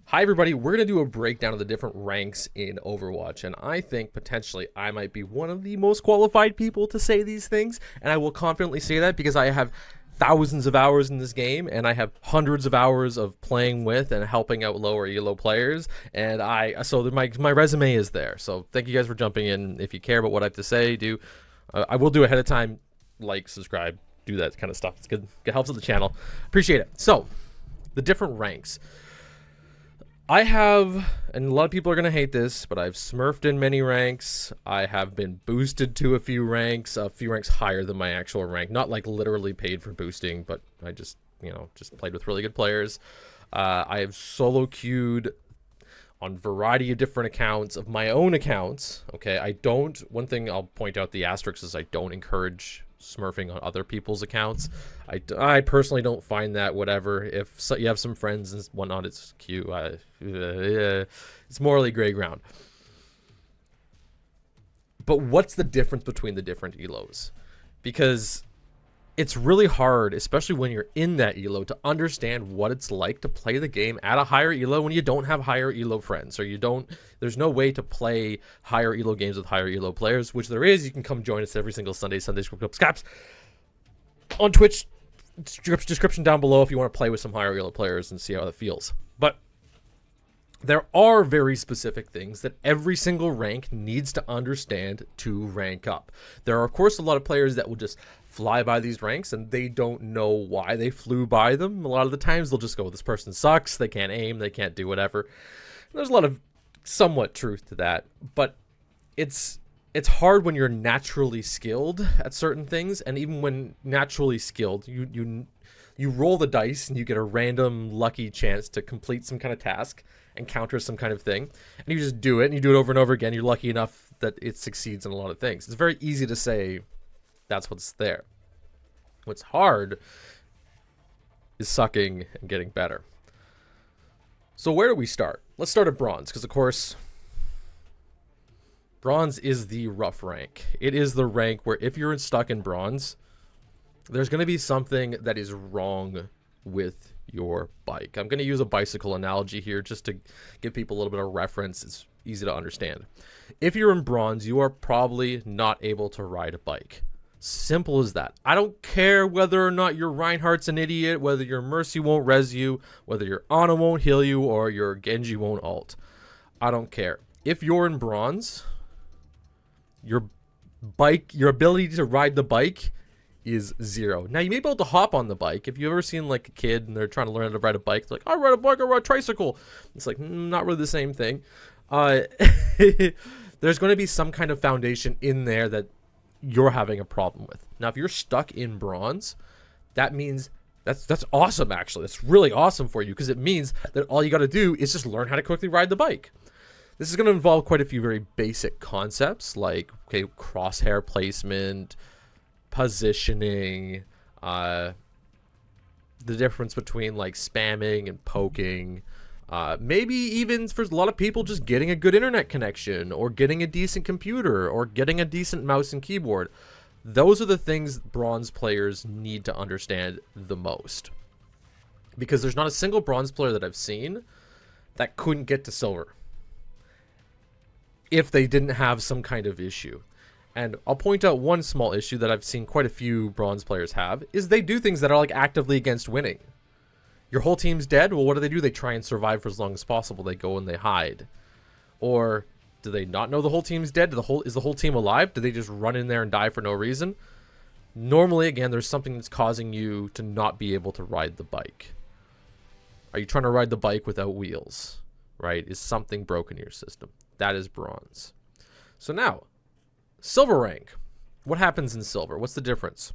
Hi everybody, we're going to do a breakdown of the different ranks in Overwatch, and I think potentially I might be one of the most qualified people to say these things, and I will confidently say that because I have thousands of hours in this game, and I have hundreds of hours of playing with and helping out lower ELO players, and my resume is there. So thank you guys for jumping in. If you care about what I have to say, I will do ahead of time, like, subscribe, do that kind of stuff. It's good. It helps with the channel. Appreciate it. So, the different ranks. I have, and a lot of people are going to hate this, but I've smurfed in many ranks. I have been boosted to a few ranks higher than my actual rank. Not like literally paid for boosting, but I just played with really good players. I have solo queued on a variety of different accounts of my own accounts. Okay, one thing I'll point out, the asterisk, is I don't encourage smurfing on other people's accounts. I personally don't find that whatever. If you have some friends and whatnot, it's cute. It's morally gray ground. But what's the difference between the different ELOs? Because it's really hard, especially when you're in that ELO, to understand what it's like to play the game at a higher ELO when you don't have higher ELO friends, or there's no way to play higher ELO games with higher ELO players, which there is. You can come join us every single Sunday Script on Twitch. Description down below if you want to play with some higher ELO players and see how that feels. But there are very specific things that every single rank needs to understand to rank up. There are, of course, a lot of players that will just fly by these ranks and they don't know why they flew by them. A lot of the times they'll just go, this person sucks, they can't aim, they can't do whatever. And there's a lot of somewhat truth to that, but it's hard when you're naturally skilled at certain things, and even when naturally skilled, you roll the dice and you get a random lucky chance to complete some kind of task, encounter some kind of thing, and you just do it, and you do it over and over again. You're lucky enough that it succeeds in a lot of things. It's very easy to say that's what's there. What's hard is sucking and getting better. So where do we start? Let's start at bronze, because of course bronze is the rough rank. It is the rank where if you're stuck in bronze, there's going to be something that is wrong with your bike. I'm going to use a bicycle analogy here just to give people a little bit of reference. It's easy to understand. If you're in bronze, you are probably not able to ride a bike. Simple as that. I don't care whether or not your Reinhardt's an idiot, whether your Mercy won't res you, whether your Ana won't heal you, or your Genji won't ult. I don't care. If you're in bronze, your ability to ride the bike is zero. Now, you may be able to hop on the bike. If you've ever seen like a kid and they're trying to learn how to ride a bike, they're like, I ride a bike, I ride a tricycle. It's like, not really the same thing. There's going to be some kind of foundation in there that you're having a problem with. Now, if you're stuck in bronze, that means that's awesome, actually. That's really awesome for you, because it means that all you got to do is just learn how to quickly ride the bike. This is going to involve quite a few very basic concepts like, okay, crosshair placement, positioning, the difference between like spamming and poking, maybe even for a lot of people just getting a good internet connection, or getting a decent computer, or getting a decent mouse and keyboard. Those are the things bronze players need to understand the most, because there's not a single bronze player that I've seen that couldn't get to silver if they didn't have some kind of issue. And I'll point out one small issue that I've seen quite a few bronze players have, is they do things that are like actively against winning. Your whole team's dead. Well, what do? They try and survive for as long as possible. They go and they hide. Or do they not know the whole team's dead? Is the whole team alive? Do they just run in there and die for no reason? Normally, again, there's something that's causing you to not be able to ride the bike. Are you trying to ride the bike without wheels? Right? Is something broken in your system? That is bronze. So now, silver rank. What happens in silver? What's the difference?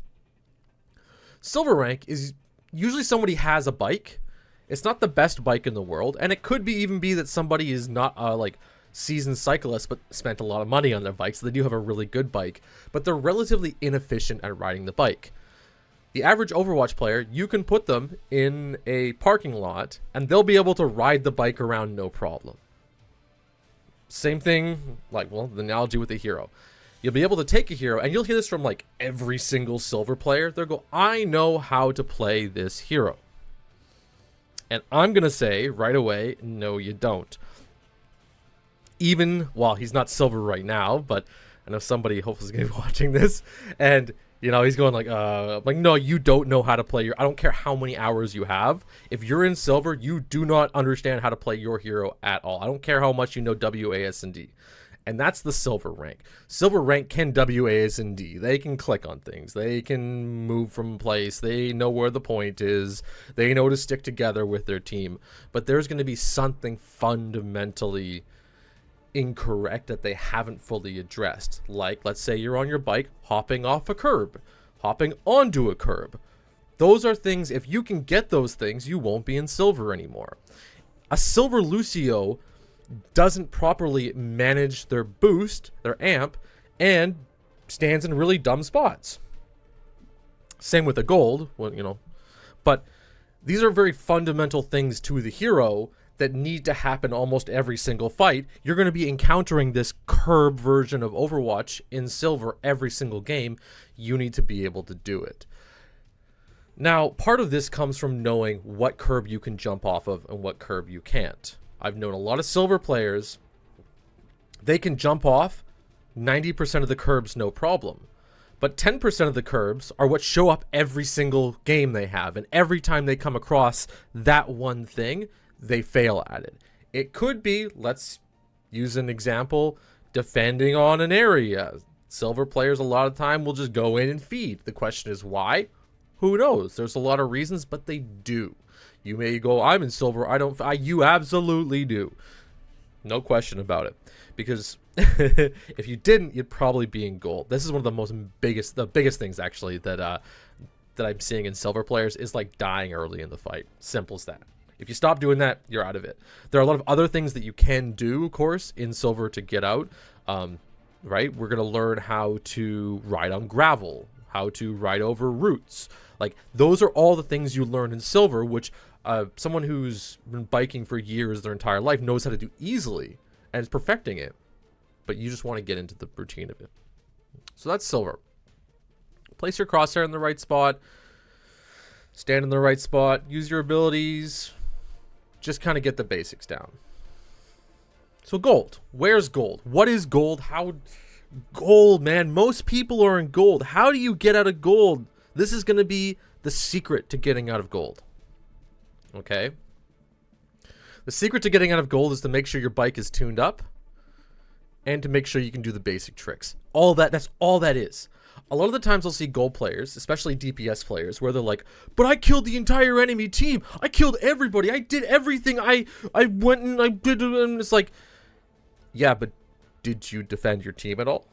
Silver rank is usually somebody has a bike. It's not the best bike in the world, and it could even be that somebody is not like seasoned cyclist but spent a lot of money on their bike, so they do have a really good bike, but they're relatively inefficient at riding the bike. The average Overwatch player, you can put them in a parking lot and they'll be able to ride the bike around no problem. Same thing, like, well, the analogy with a hero. You'll be able to take a hero, and you'll hear this from like every single silver player. They'll go, I know how to play this hero. And I'm going to say right away, no, you don't. Even, well, he's not silver right now, but I know somebody hopefully is going to be watching this. And, you know, he's going like, no, you don't know how to play your, I don't care how many hours you have. If you're in silver, you do not understand how to play your hero at all. I don't care how much you know WASD. And that's the silver rank. Silver rank can WASD. They can click on things. They can move from place. They know where the point is. They know to stick together with their team. But there's going to be something fundamentally incorrect that they haven't fully addressed. Like, let's say you're on your bike, hopping off a curb, hopping onto a curb. Those are things, if you can get those things, you won't be in silver anymore. A silver Lucio doesn't properly manage their boost, their amp, and stands in really dumb spots. Same with the gold, well, you know. But these are very fundamental things to the hero that need to happen almost every single fight. You're going to be encountering this curb version of Overwatch in silver every single game. You need to be able to do it. Now, part of this comes from knowing what curb you can jump off of and what curb you can't. I've known a lot of silver players, they can jump off 90% of the curbs no problem. But 10% of the curbs are what show up every single game they have. And every time they come across that one thing, they fail at it. It could be, let's use an example, defending on an area. Silver players a lot of time will just go in and feed. The question is why? Who knows? There's a lot of reasons, but they do. You may go, I'm in silver, you absolutely do. No question about it. Because if you didn't, you'd probably be in gold. This is one of the biggest things actually that I'm seeing in silver players is like dying early in the fight. Simple as that. If you stop doing that, you're out of it. There are a lot of other things that you can do, of course, in silver to get out. Right? We're going to learn how to ride on gravel, how to ride over roots. Like, those are all the things you learn in silver, which someone who's been biking for years, their entire life, knows how to do easily and is perfecting it. But you just want to get into the routine of it. So that's silver. Place your crosshair in the right spot. Stand in the right spot. Use your abilities. Just kind of get the basics down. So gold. Where's gold? What is gold? How... Gold, man. Most people are in gold. How do you get out of gold? This is going to be the secret to getting out of gold. Okay? The secret to getting out of gold is to make sure your bike is tuned up and to make sure you can do the basic tricks. That's all that is. A lot of the times I'll see gold players, especially DPS players, where they're like, but I killed the entire enemy team. I killed everybody. I did everything. I went and I did it. And it's like, yeah, but did you defend your team at all?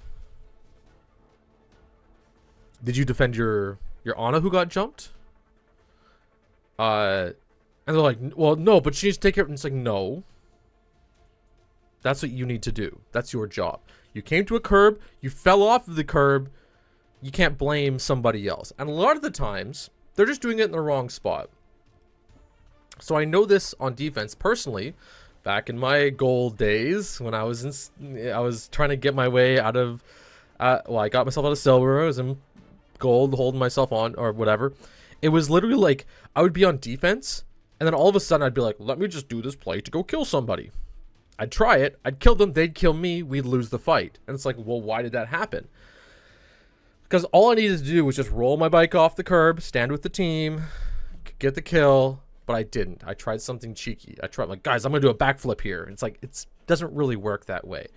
Did you defend your Ana who got jumped? And they're like, well, no, but she needs to take care of it. And it's like, no. That's what you need to do. That's your job. You came to a curb. You fell off of the curb. You can't blame somebody else. And a lot of the times, they're just doing it in the wrong spot. So I know this on defense personally. Back in my gold days, when I was trying to get my way out of, I got myself out of silver. I was in gold, holding myself on, or whatever. It was literally like, I would be on defense, and then all of a sudden I'd be like, let me just do this play to go kill somebody. I'd try it, I'd kill them, they'd kill me, we'd lose the fight. And it's like, well, why did that happen? Because all I needed to do was just roll my bike off the curb, stand with the team, get the kill, but I didn't. I tried something cheeky. I tried, like, guys, I'm going to do a backflip here. And it's like, it doesn't really work that way.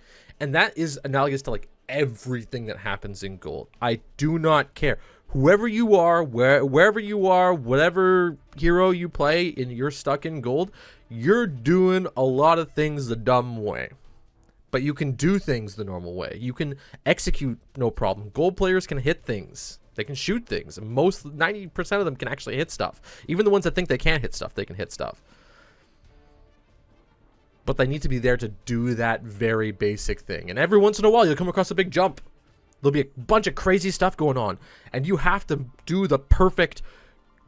And that is analogous to, like, everything that happens in gold. I do not care. Whoever you are, wherever you are, whatever hero you play and you're stuck in gold, you're doing a lot of things the dumb way. But you can do things the normal way. You can execute no problem. Gold players can hit things. They can shoot things. 90% of them can actually hit stuff. Even the ones that think they can't hit stuff, they can hit stuff. But they need to be there to do that very basic thing. And every once in a while, you'll come across a big jump. There'll be a bunch of crazy stuff going on. And you have to do the perfect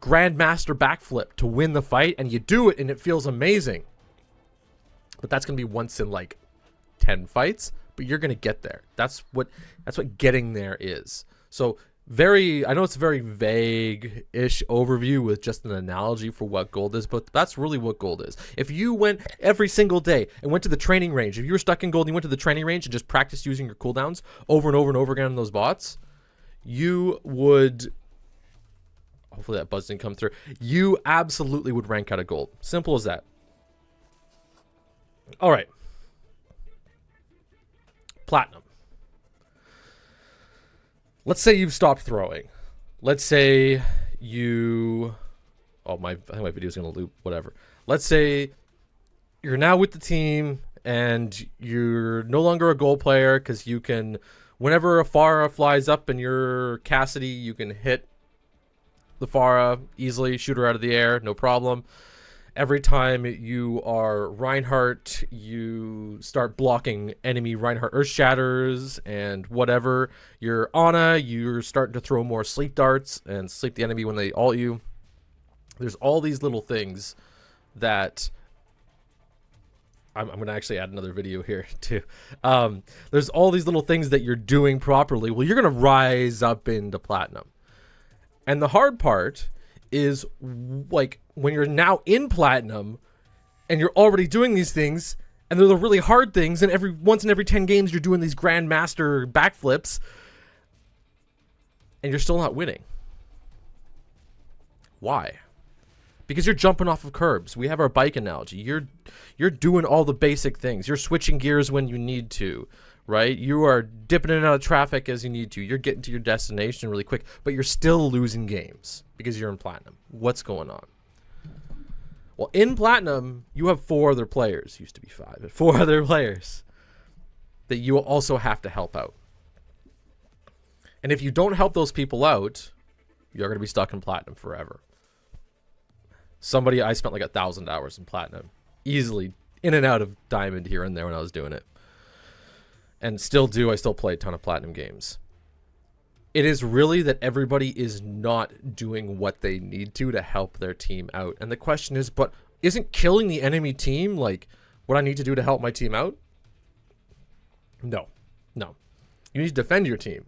Grandmaster backflip to win the fight. And you do it, and it feels amazing. But that's going to be once in, like, 10 fights. But you're going to get there. That's what getting there is. So I know it's a very vague-ish overview with just an analogy for what gold is, but that's really what gold is. If you went every single day and went to the training range, if you were stuck in gold and you went to the training range and just practiced using your cooldowns over and over and over again on those bots, you would, hopefully that buzz didn't come through, you absolutely would rank out of gold. Simple as that. All right. Platinum. Let's say you've stopped throwing. Let's say you... Oh, I think my video's going to loop, whatever. Let's say you're now with the team and you're no longer a goal player because you can... Whenever a Pharah flies up in your Cassidy, you can hit the Pharah easily, shoot her out of the air, no problem. Every time you are Reinhardt, you start blocking enemy Reinhardt Earth Shatters and whatever. You're Ana, you're starting to throw more sleep darts and sleep the enemy when they ult you. There's all these little things that... I'm going to actually add another video here too. There's all these little things that you're doing properly. Well, you're going to rise up into Platinum. And the hard part is, like, when you're now in Platinum and you're already doing these things and they're the really hard things, and once in every 10 games you're doing these grandmaster backflips and you're still not winning. Why? Because you're jumping off of curbs. We have our bike analogy. You're doing all the basic things. You're switching gears when you need to, right? You are dipping in and out of traffic as you need to. You're getting to your destination really quick, but you're still losing games because you're in Platinum. What's going on? Well, in Platinum, you have 4 other players. Used to be 5, but 4 other players that you will also have to help out. And if you don't help those people out, you're going to be stuck in Platinum forever. I spent like 1,000 hours in Platinum. Easily in and out of Diamond here and there when I was doing it. And still do. I still play a ton of Platinum games. It is really that everybody is not doing what they need to help their team out. And the question is, but isn't killing the enemy team like what I need to do to help my team out? No. No. You need to defend your team.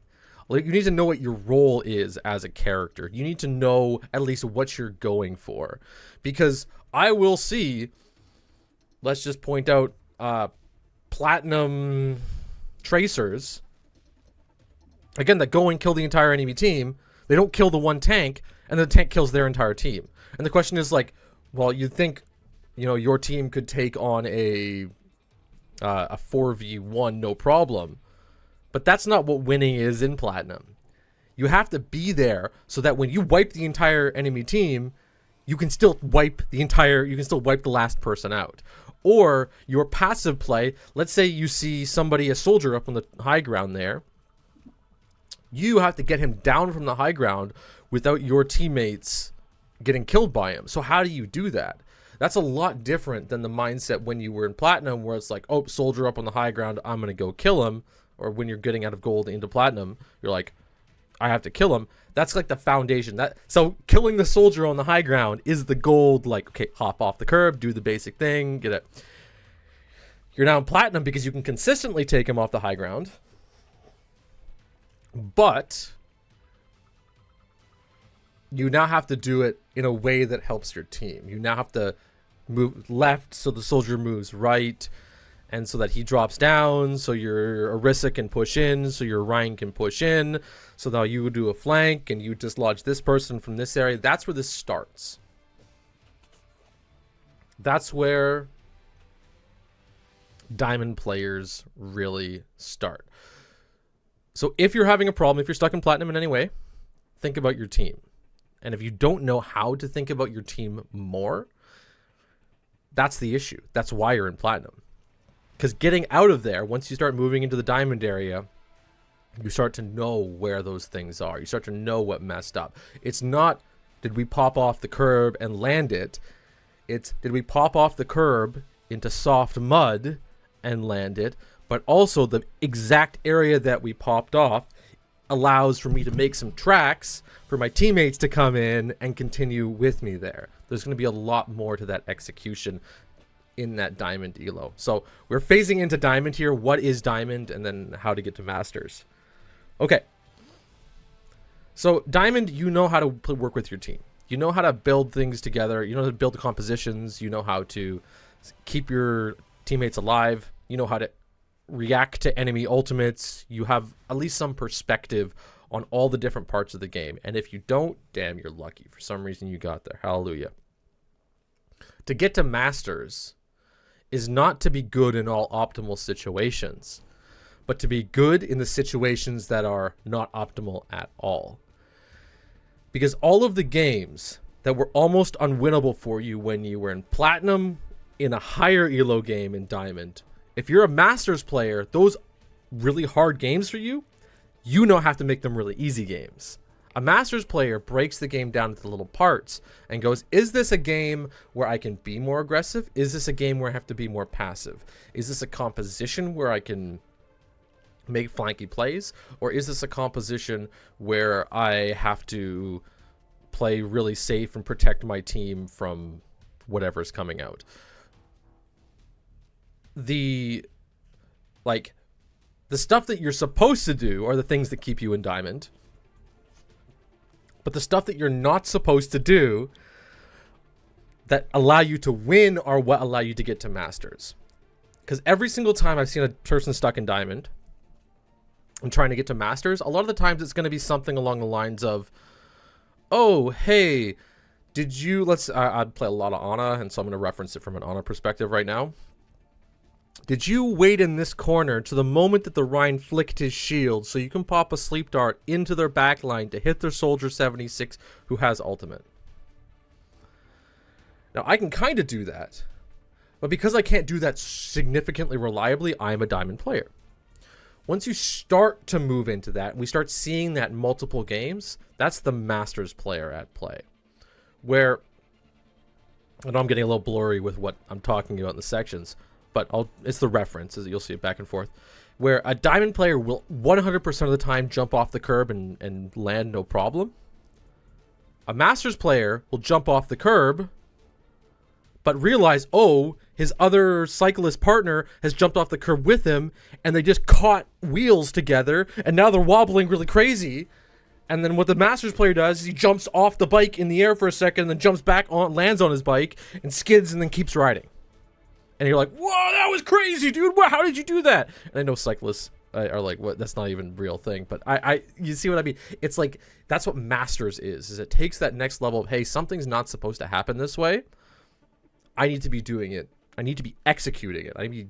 Like, you need to know what your role is as a character. You need to know at least what you're going for. Because I will see, let's just point out, Platinum Tracers, again, that go and kill the entire enemy team. They don't kill the one tank, and the tank kills their entire team. And the question is, like, well, you'd think, you know, your team could take on a 4v1 no problem. But that's not what winning is in Platinum. You have to be there so that when you wipe the entire enemy team, you can still wipe the last person out. Or your passive play, let's say you see a soldier up on the high ground there. You have to get him down from the high ground without your teammates getting killed by him. So how do you do that? That's a lot different than the mindset when you were in Platinum, where it's like, oh, soldier up on the high ground, I'm going to go kill him. Or when you're getting out of gold into Platinum, you're like, I have to kill him. That's like the foundation. So killing the soldier on the high ground is the gold, like, okay, hop off the curb, do the basic thing, get it. You're now in Platinum because you can consistently take him off the high ground. But you now have to do it in a way that helps your team. You now have to move left so the soldier moves right, and so that he drops down, so your Orisa can push in, so your Ryan can push in, so now you do a flank, and you dislodge this person from this area. That's where this starts. That's where Diamond players really start. So if you're having a problem, if you're stuck in Platinum in any way, think about your team. And if you don't know how to think about your team more, that's the issue. That's why you're in Platinum. Because getting out of there, once you start moving into the Diamond area, you start to know where those things are. You start to know what messed up. It's not, did we pop off the curb and land it? It's, did we pop off the curb into soft mud and land it? But also the exact area that we popped off allows for me to make some tracks for my teammates to come in and continue with me there. There's going to be a lot more to that execution in that Diamond ELO. So we're phasing into Diamond here. What is Diamond, and then how to get to Masters. Okay. So Diamond, you know how to work with your team. You know how to build things together. You know how to build the compositions. You know how to keep your teammates alive. You know how to react to enemy ultimates. You have at least some perspective on all the different parts of the game. And if you don't, damn, you're lucky. For some reason you got there. Hallelujah. To get to Masters is not to be good in all optimal situations, but to be good in the situations that are not optimal at all. Because all of the games that were almost unwinnable for you when you were in Platinum, in a higher ELO game in Diamond, if you're a Masters player, those really hard games for you, you now have to make them really easy games. A Masters player breaks the game down into little parts and goes, is this a game where I can be more aggressive? Is this a game where I have to be more passive? Is this a composition where I can make flanky plays? Or is this a composition where I have to play really safe and protect my team from whatever's coming out? The stuff that you're supposed to do are the things that keep you in Diamond. But the stuff that you're not supposed to do that allow you to win are what allow you to get to Masters. Because every single time I've seen a person stuck in Diamond and trying to get to Masters, a lot of the times it's going to be something along the lines of, oh, hey, did you, I play a lot of Ana, and so I'm going to reference it from an Ana perspective right now. Did you wait in this corner to the moment that the Rhine flicked his shield so you can pop a sleep dart into their backline to hit their soldier 76 who has ultimate? Now, I can kind of do that, but because I can't do that significantly reliably, I'm a Diamond player. Once you start to move into that, and we start seeing that in multiple games, that's the Masters player at play. Where, I know I'm getting a little blurry with what I'm talking about in the sections, but it's the reference, as you'll see it back and forth, where a Diamond player will 100% of the time jump off the curb and land no problem. A Masters player will jump off the curb, but realize, oh, his other cyclist partner has jumped off the curb with him, and they just caught wheels together, and now they're wobbling really crazy. And then what the Masters player does is he jumps off the bike in the air for a second, and then jumps back on, lands on his bike, and skids, and then keeps riding. And you're like, whoa, that was crazy, dude. Wow, how did you do that? And I know cyclists are like, what? That's not even a real thing. But you see what I mean? It's like, that's what Masters is it takes that next level of, hey, something's not supposed to happen this way. I need to be doing it. I need to be executing it. I need to be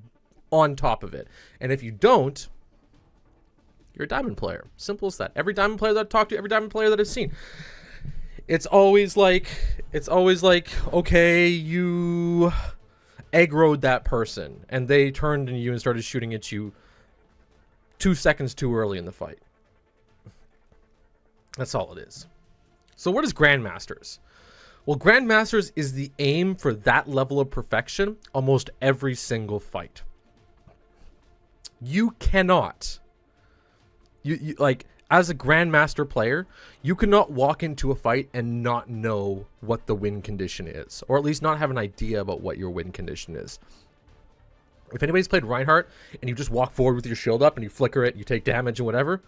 on top of it. And if you don't, you're a Diamond player. Simple as that. Every Diamond player that I've talked to, every Diamond player that I've seen, it's always like, okay, you aggroed that person and they turned on you and started shooting at you 2 seconds too early in the fight. That's all it is. So what is Grandmasters? Well, Grandmasters is the aim for that level of perfection almost every single fight. You cannot, you like, as a Grandmaster player, you cannot walk into a fight and not know what the win condition is, or at least not have an idea about what your win condition is. If anybody's played Reinhardt and you just walk forward with your shield up and you flicker it, you take damage and whatever,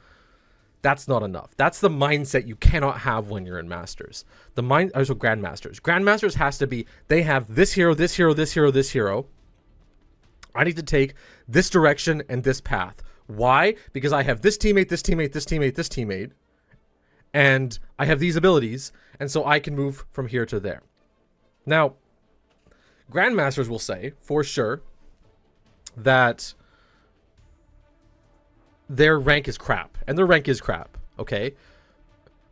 that's not enough. That's the mindset you cannot have when you're in Masters. Grandmasters. Grandmasters has to be, they have this hero, this hero, this hero, this hero. I need to take this direction and this path. Why? Because I have this teammate, this teammate, this teammate, this teammate, and I have these abilities, and so I can move from here to there. Now, Grandmasters will say, for sure, that their rank is crap, and their rank is crap, okay?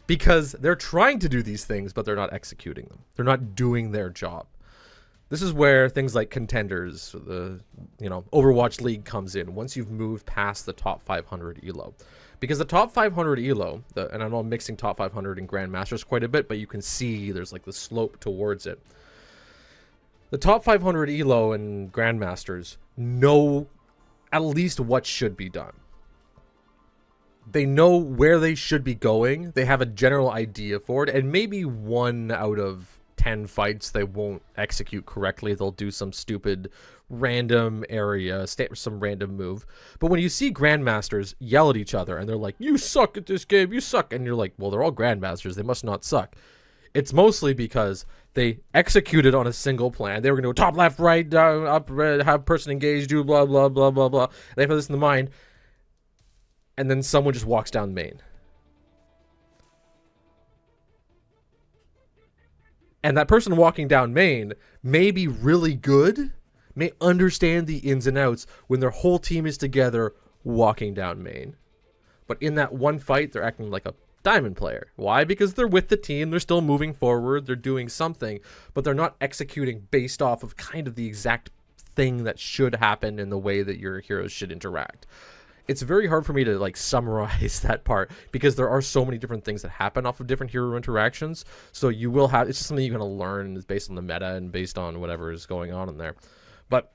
Because they're trying to do these things, but they're not executing them. They're not doing their job. This is where things like contenders, the Overwatch League comes in once you've moved past the top 500 ELO. Because the top 500 ELO, and I know I'm mixing top 500 and Grandmasters quite a bit, but you can see there's like the slope towards it. The top 500 ELO and Grandmasters know at least what should be done. They know where they should be going. They have a general idea for it, and maybe 1 out of 10 fights, they won't execute correctly. They'll do some stupid random area, some random move. But when you see grandmasters yell at each other and they're like, you suck at this game, you suck. And you're like, well, they're all grandmasters. They must not suck. It's mostly because they executed on a single plan. They were going to go top, left, right, up, have person engaged, do blah, blah, blah, blah, blah. They have this in the mind. And then someone just walks down main. And that person walking down main may be really good, may understand the ins and outs when their whole team is together walking down main. But in that one fight, they're acting like a diamond player. Why? Because they're with the team, they're still moving forward, they're doing something, but they're not executing based off of kind of the exact thing that should happen in the way that your heroes should interact. It's very hard for me to like summarize that part because there are so many different things that happen off of different hero interactions. So you will have, it's just something you're going to learn based on the meta and based on whatever is going on in there. But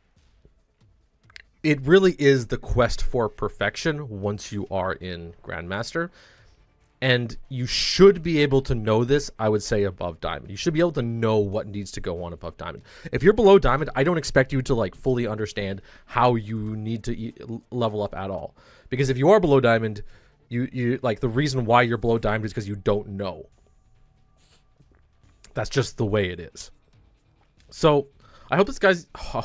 it really is the quest for perfection once you are in Grandmaster. And you should be able to know this, I would say, above Diamond. You should be able to know what needs to go on above Diamond. If you're below Diamond, I don't expect you to like fully understand how you need to level up at all. Because if you are below Diamond, you like the reason why you're below Diamond is because you don't know. That's just the way it is. So I hope this guys, I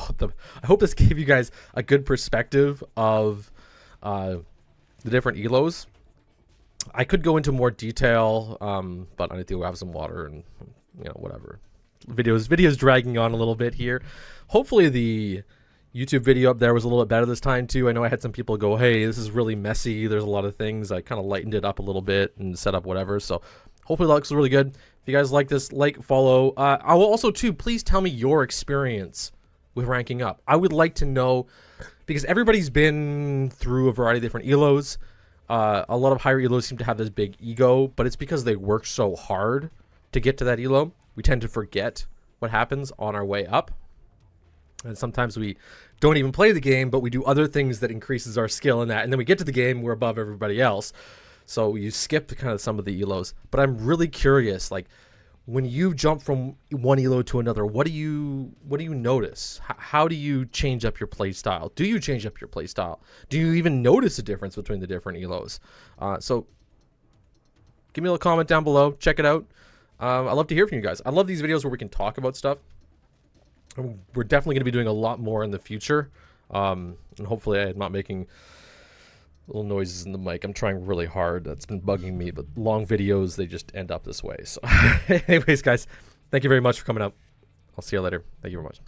hope this gave you guys a good perspective of the different ELOs. I could go into more detail, but I need to go have some water and, you know, whatever. Video's dragging on a little bit here. Hopefully the YouTube video up there was a little bit better this time too. I know I had some people go, hey, this is really messy. There's a lot of things. I kind of lightened it up a little bit and set up whatever. So hopefully that looks really good. If you guys like this, like, follow. I will also too, please tell me your experience with ranking up. I would like to know, because everybody's been through a variety of different ELOs. A lot of higher ELOs seem to have this big ego, but it's because they work so hard to get to that ELO. We tend to forget what happens on our way up. And sometimes we don't even play the game, but we do other things that increases our skill in that. And then we get to the game, we're above everybody else. So you skip kind of some of the ELOs. But I'm really curious, like, when you jump from one ELO to another, what do you notice? How do you change up your play style? Do you change up your play style? Do you even notice a difference between the different ELOs? So give me a little comment down below. Check it out. I'd love to hear from you guys. I love these videos where we can talk about stuff. We're definitely going to be doing a lot more in the future. And hopefully I'm not making little noises in the mic. I'm trying really hard. That's been bugging me, but long videos, they just end up this way. So anyways, guys, thank you very much for coming out. I'll see you later. Thank you very much.